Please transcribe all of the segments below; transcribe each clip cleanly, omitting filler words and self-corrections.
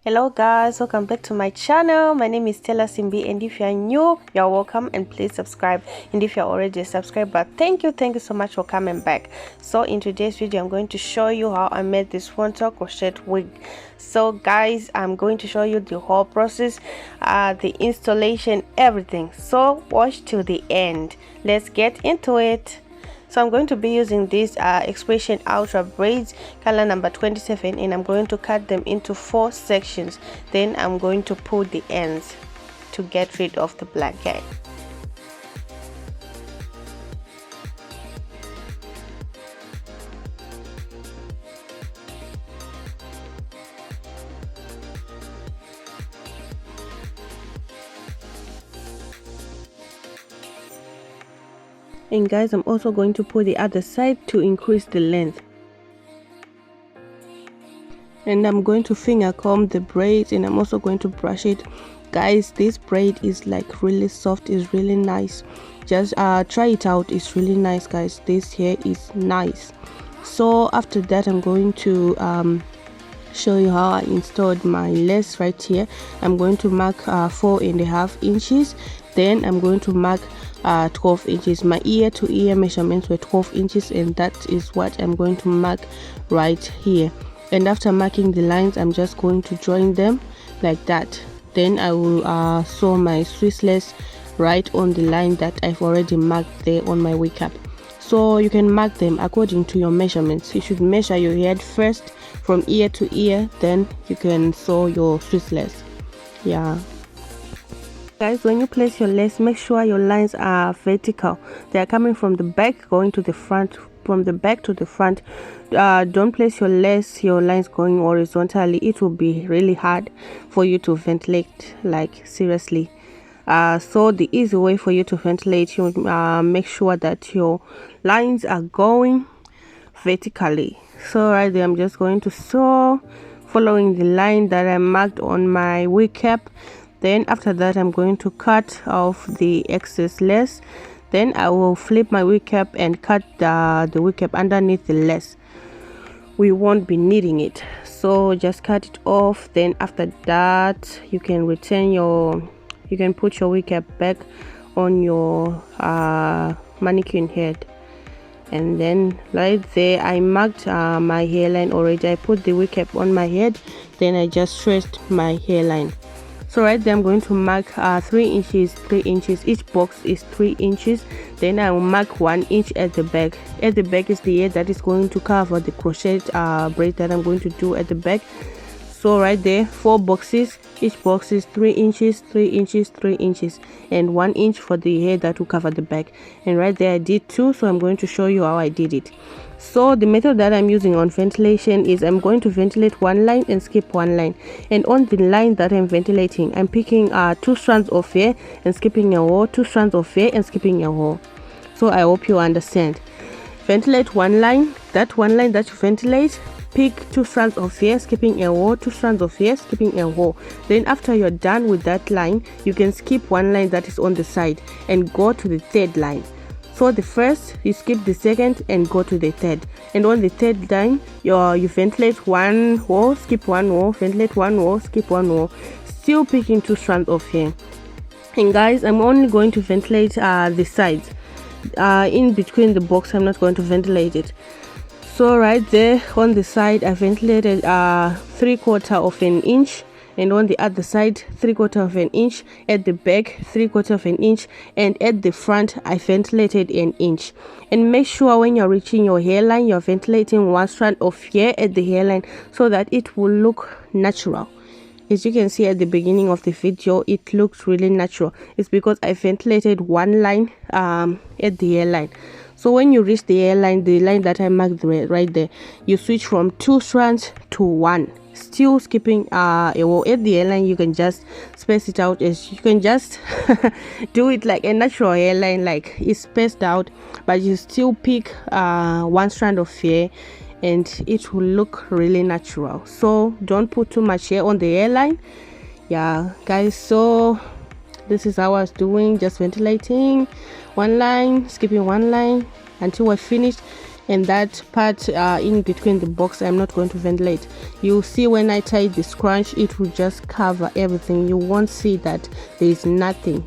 Hello guys, welcome back to my channel. My name is Stella Simbi, and if you are new, you're welcome, and please subscribe. And if you're already a subscriber, thank you so much for coming back. So in today's video, I'm going to show you how I made this frontal crochet wig. So guys, I'm going to show you the whole process, the installation, everything. So watch till the end. Let's get into it. So I'm going to be using this Expression Ultra braids, color number 27, and I'm going to cut them into 4 sections. Then I'm going to pull the ends to get rid of the black hair. And guys, I'm also going to pull the other side to increase the length. And I'm going to finger comb the braids, and I'm also going to brush it. Guys, this braid is like really soft, is really nice. Just try it out, it's really nice guys. This hair is nice. So after that, I'm going to show you how I installed my lace right here. I'm going to mark 4.5 inches. Then I'm going to mark 12 inches. My ear to ear measurements were 12 inches, and that is what I'm going to mark right here. And after marking the lines, I'm just going to join them like that. Then I will sew my Swiss lace right on the line that I've already marked there on my wig cap. So you can mark them according to your measurements. You should measure your head first from ear to ear, then you can sew your Swiss lace. Yeah guys, when you place your lace, make sure your lines are vertical. They are coming from the back going to the front, from the back to the front. Don't place your lines going horizontally. It will be really hard for you to ventilate, like seriously. So the easy way for you to ventilate, you make sure that your lines are going vertically. So right there, I'm just going to sew following the line that I marked on my wig cap. Then after that, I'm going to cut off the excess lace. Then I will flip my wig cap and cut the wig cap underneath the lace. We won't be needing it, so just cut it off. Then after that, you can put your wig cap back on your mannequin head. And then right there, I marked my hairline already. I put the wig cap on my head, then I just traced my hairline. So right there, I'm going to mark 3 inches, 3 inches. Each box is 3 inches. Then I will mark 1 inch at the back. At the back is the edge that is going to cover the crochet braid that I'm going to do at the back. So right there, 4 boxes. Each box is 3 inches, 3 inches, 3 inches, and 1 inch for the hair that will cover the back. And right there, I did 2. So I'm going to show you how I did it. So the method that I'm using on ventilation is I'm going to ventilate 1 line and skip 1 line. And on the line that I'm ventilating, I'm picking 2 strands of hair and skipping a hole, 2 strands of hair and skipping a hole. So I hope you understand. Ventilate 1 line. That 1 line that you ventilate, pick 2 strands of hair, skipping a hole, 2 strands of hair, skipping a hole. Then after you're done with that line, you can skip 1 line that is on the side and go to the 3rd line. So the first, you skip the 2nd and go to the 3rd. And on the 3rd line, you ventilate 1 hole, skip 1 hole, ventilate 1 hole, skip 1 hole, still picking 2 strands of hair. And guys, I'm only going to ventilate the sides. In between the box, I'm not going to ventilate it. So right there on the side, I ventilated 3/4 of an inch, and on the other side 3/4 of an inch. At the back 3/4 of an inch, and at the front I ventilated an inch. And make sure when you're reaching your hairline, you're ventilating 1 strand of hair at the hairline so that it will look natural. As you can see at the beginning of the video, it looks really natural. It's because I ventilated 1 line at the hairline. So when you reach the hairline, the line that I marked right there, you switch from 2 strands to 1, still skipping a hole. At the hairline, you can just space it out, as you can just do it like a natural hairline, like it's spaced out, but you still pick 1 strand of hair and it will look really natural. So don't put too much hair on the hairline. Yeah guys, so this is how I was doing, just ventilating 1 line, skipping 1 line until I finished. and that part in between the box I'm not going to ventilate. You'll see when I tie the scrunch, it will just cover everything. You won't see that there is nothing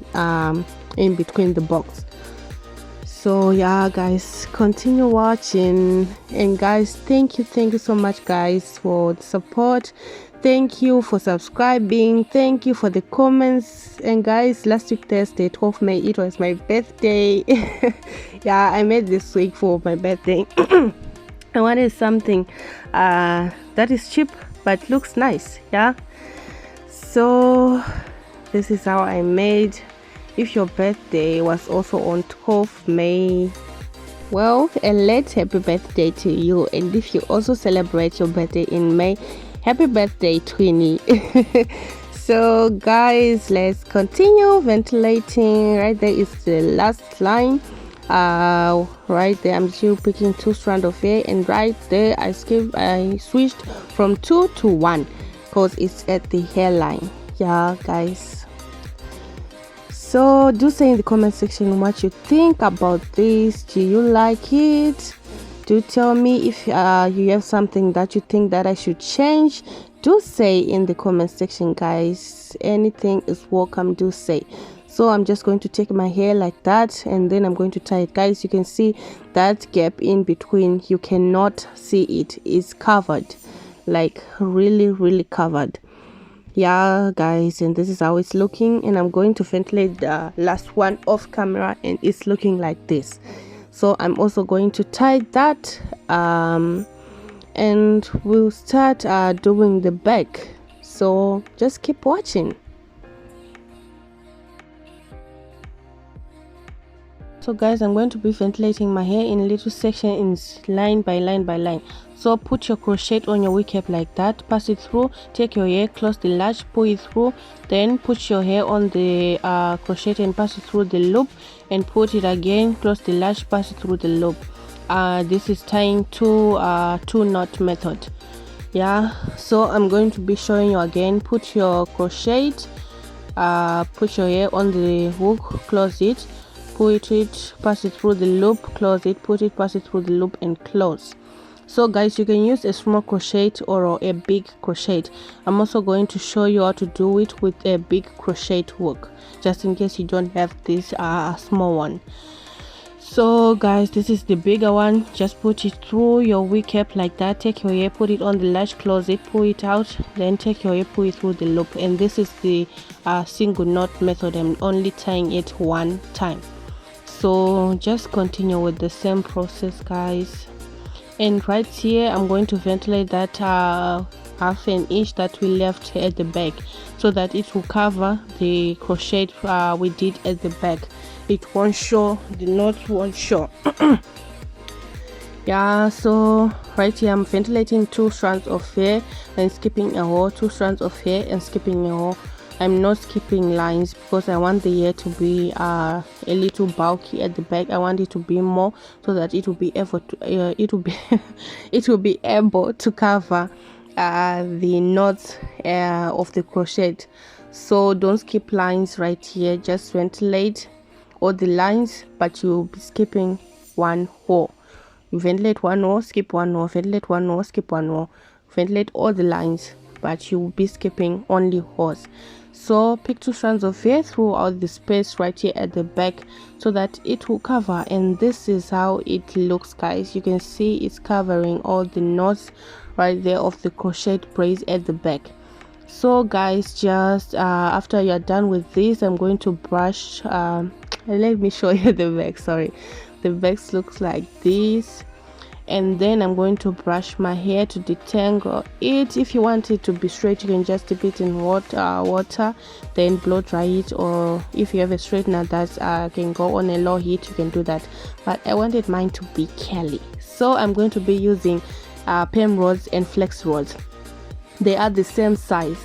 in between the box. So yeah guys, continue watching. And guys, thank you so much guys for the support. Thank you for subscribing. Thank you for the comments. And guys, last week Thursday, 12th May, it was my birthday. Yeah, I made this week for my birthday. I wanted something that is cheap but looks nice. Yeah, so this is how I made. If your birthday was also on 12th May, well, a late happy birthday to you. And if you also celebrate your birthday in May, happy birthday, Twinny. So guys, let's continue ventilating. Right there is the last line. Right there I'm still picking 2 strands of hair, and right there I switched from 2 to 1 because it's at the hairline. Yeah guys, so do say in the comment section what you think about this. Do you like it? Do tell me if you have something that you think that I should change. Do say in the comment section guys. Anything is welcome, do say. So I'm just going to take my hair like that, and then I'm going to tie it. Guys, you can see that gap in between, you cannot see it. It's covered, like really covered. Yeah guys, and this is how it's looking. And I'm going to ventilate the last one off camera, and it's looking like this. So I'm also going to tie that and we'll start doing the back. So just keep watching. So guys, I'm going to be ventilating my hair in little sections, line by line by line. So put your crochet on your wig cap like that, pass it through, take your hair, close the latch, pull it through, then put your hair on the crochet and pass it through the loop, and put it again, close the latch, pass it through the loop. This is tying two knot method. Yeah, so I'm going to be showing you again. Put your crochet, put your hair on the hook, close it, put it, pass it through the loop, close it, put it, pass it through the loop, and close. So guys, you can use a small crochet or a big crochet. I'm also going to show you how to do it with a big crochet hook, just in case you don't have this small one. So guys, this is the bigger one. Just put it through your wig cap like that, take your hair, put it on the latch, close it, pull it out, then take your hair, pull it through the loop. And this is the single knot method. I'm only tying it one time. So just continue with the same process guys. And right here I'm going to ventilate that half an inch that we left at the back, so that it will cover the crochet we did at the back. It won't show, the knot won't show. Yeah, so right here I'm ventilating 2 strands of hair and skipping a row, 2 strands of hair and skipping a row. I'm not skipping lines because I want the hair to be a little bulky at the back. I want it to be more, so that it will be able to it will be able to cover the knots of the crochet. So don't skip lines right here, just ventilate all the lines, but you'll be skipping one row. You ventilate one row, skip one row, ventilate one row, skip one row, ventilate all the lines, but you will be skipping only rows. So pick 2 strands of hair throughout the space right here at the back, so that it will cover. And this is how it looks guys. You can see it's covering all the knots right there of the crochet braids at the back. So guys, just after you're done with this, I'm going to brush let me show you the back. Sorry, the back looks like this. And then I'm going to brush my hair to detangle it. If you want it to be straight, you can just dip it in water, then blow dry it, or if you have a straightener that can go on a low heat, you can do that. But I wanted mine to be curly, so I'm going to be using perm rods and flex rods. They are the same size.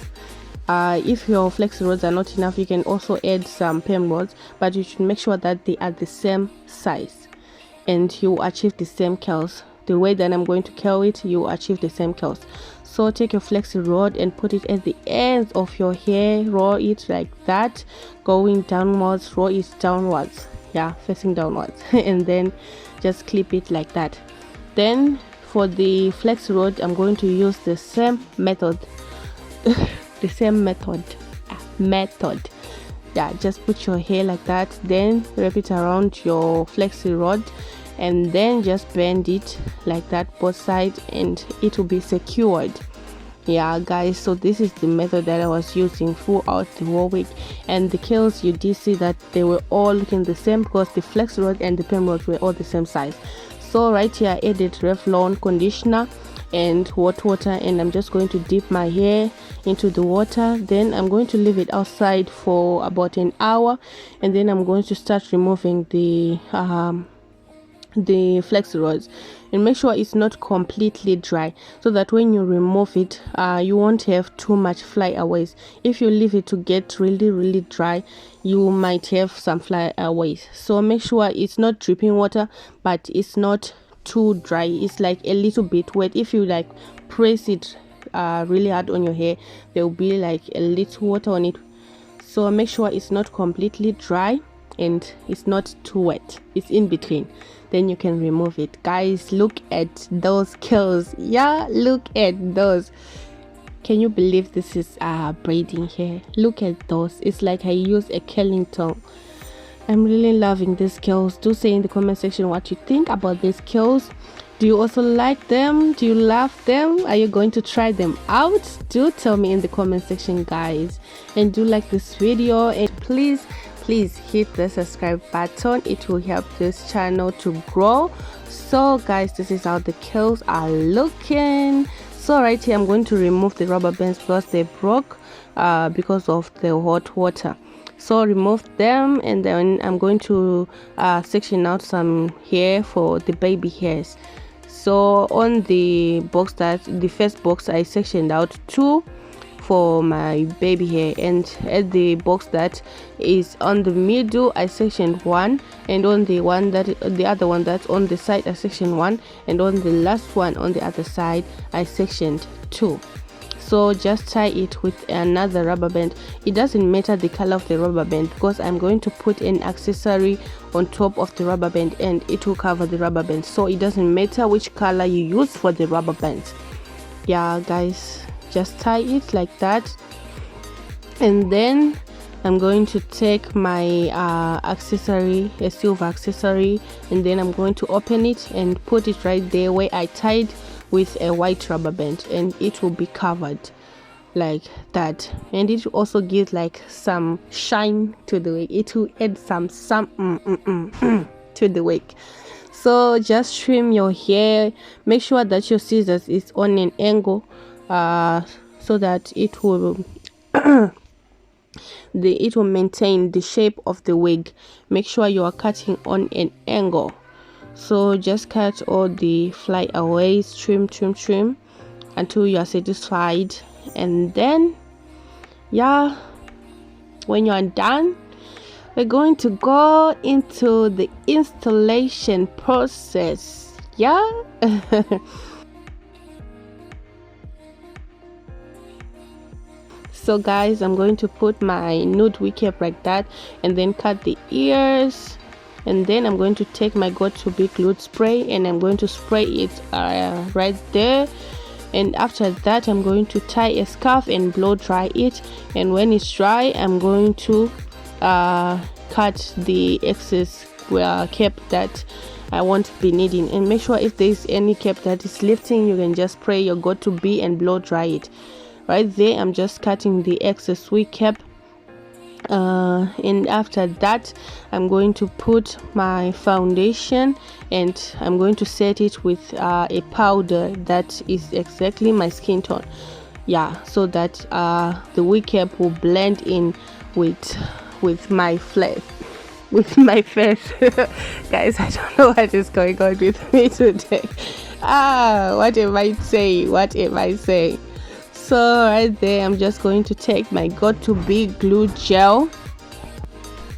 If your flex rods are not enough, you can also add some perm rods, but you should make sure that they are the same size and you achieve the same curls. The way that I'm going to curl it, you achieve the same curls. So take your flexi rod and put it at the ends of your hair, roll it like that, going downwards, roll it downwards, yeah, facing downwards, and then just clip it like that. Then for the flex rod, I'm going to use the same method. The same method. Yeah, just put your hair like that, then wrap it around your flexi rod, and then just bend it like that both sides, and it will be secured. Yeah guys, so this is the method that I was using throughout the whole week, and the curls, you did see that they were all looking the same because the flex rod and the perm rod were all the same size. So right here I added Revlon conditioner and hot water, and I'm just going to dip my hair into the water. Then I'm going to leave it outside for about an hour, and then I'm going to start removing the flex rods, and make sure it's not completely dry, so that when you remove it you won't have too much flyaways. If you leave it to get really dry, you might have some flyaways. So make sure it's not dripping water, but it's not too dry. It's like a little bit wet. If you like press it really hard on your hair, there will be like a little water on it. So make sure it's not completely dry and it's not too wet, it's in between. Then you can remove it. Guys, look at those curls. Yeah, look at those. Can you believe this is braiding hair? Look at those. It's like I use a curling tone. I'm really loving these curls. Do say in the comment section what you think about these curls. Do you also like them? Do you love them? Are you going to try them out? Do tell me in the comment section, guys. And do like this video, and please hit the subscribe button. It will help this channel to grow. So guys, this is how the curls are looking. So right here I'm going to remove the rubber bands because they broke because of the hot water. So remove them, and then I'm going to section out some hair for the baby hairs. So on the box, that the first box, I sectioned out 2 for my baby hair, and at the box that is on the middle I sectioned 1, and on the other one that's on the side I sectioned 1, and on the last one on the other side I sectioned 2. So just tie it with another rubber band. It doesn't matter the color of the rubber band, because I'm going to put an accessory on top of the rubber band and it will cover the rubber band. So it doesn't matter which color you use for the rubber bands. Yeah guys, just tie it like that, and then I'm going to take my accessory, a silver accessory, and then I'm going to open it and put it right there where I tied with a white rubber band, and it will be covered like that. And it also gives like some shine to the wig. It will add some to the wig. So just trim your hair. Make sure that your scissors is on an angle so that it will it will maintain the shape of the wig. Make sure you are cutting on an angle. So just cut all the flyaways, trim until you are satisfied, and then yeah, when you are done, we're going to go into the installation process. Yeah. So guys, I'm going to put my nude wig cap like that, and then cut the ears, and then I'm going to take my got2b glued spray and I'm going to spray it right there. And after that I'm going to tie a scarf and blow dry it, and when it's dry I'm going to cut the excess cap that I won't be needing. And make sure if there's any cap that is lifting, you can just spray your got2b and blow dry it. Right there I'm just cutting the excess wig cap, and after that I'm going to put my foundation, and I'm going to set it with a powder that is exactly my skin tone. Yeah, so that the wig cap will blend in with my flesh, with my face. Guys, I don't know what is going on with me today. What am I saying? So right there I'm just going to take my got2b glue gel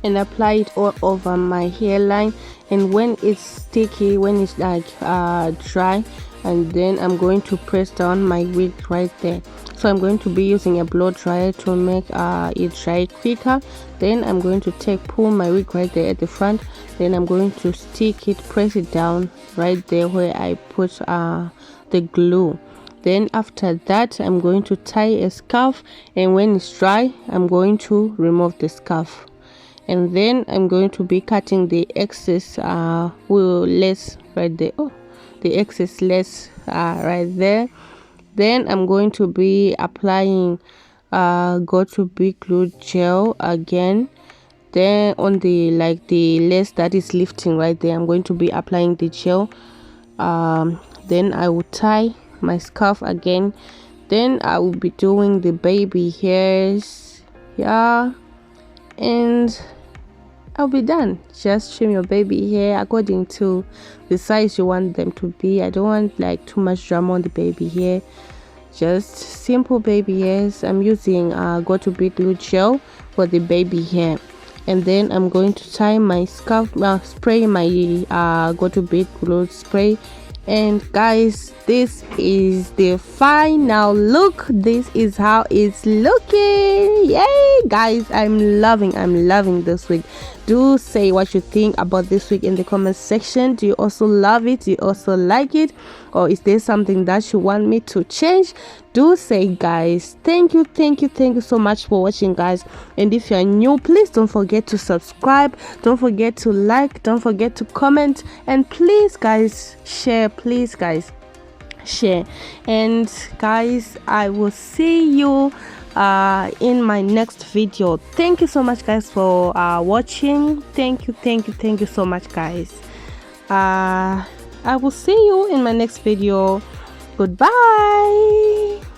and apply it all over my hairline, and when it's sticky, when it's like dry, and then I'm going to press down my wig right there. So I'm going to be using a blow dryer to make it dry quicker. Then I'm going to pull my wig right there at the front. Then I'm going to stick it, press it down right there where I put the glue. Then after that, I'm going to tie a scarf, and when it's dry, I'm going to remove the scarf. And then I'm going to be cutting the excess lace right there. Oh, the excess lace right there. Then I'm going to be applying Go-To-Be Glue gel again. Then on the lace that is lifting right there, I'm going to be applying the gel. Then I will tie my scarf again. Then I will be doing the baby hairs, yeah, and I'll be done. Just trim your baby hair according to the size you want them to be. I don't want like too much drama on the baby hair, just simple baby hairs. I'm using Go-To-Be Glue gel for the baby hair. And then I'm going to tie my scarf, spray my Go-To-Be Glue spray. And guys, this is the final look. This is how it's looking. Yay guys, I'm loving this wig. Do say what you think about this wig in the comment section. Do you also love it? Do you also like it? Or is there something that you want me to change? Do say guys. Thank you so much for watching guys. And if you're new, please don't forget to subscribe, don't forget to like, don't forget to comment, and please guys share. Please guys share. And guys, I will see you in my next video. Thank you so much guys for watching. Thank you so much guys. I will see you in my next video. Goodbye.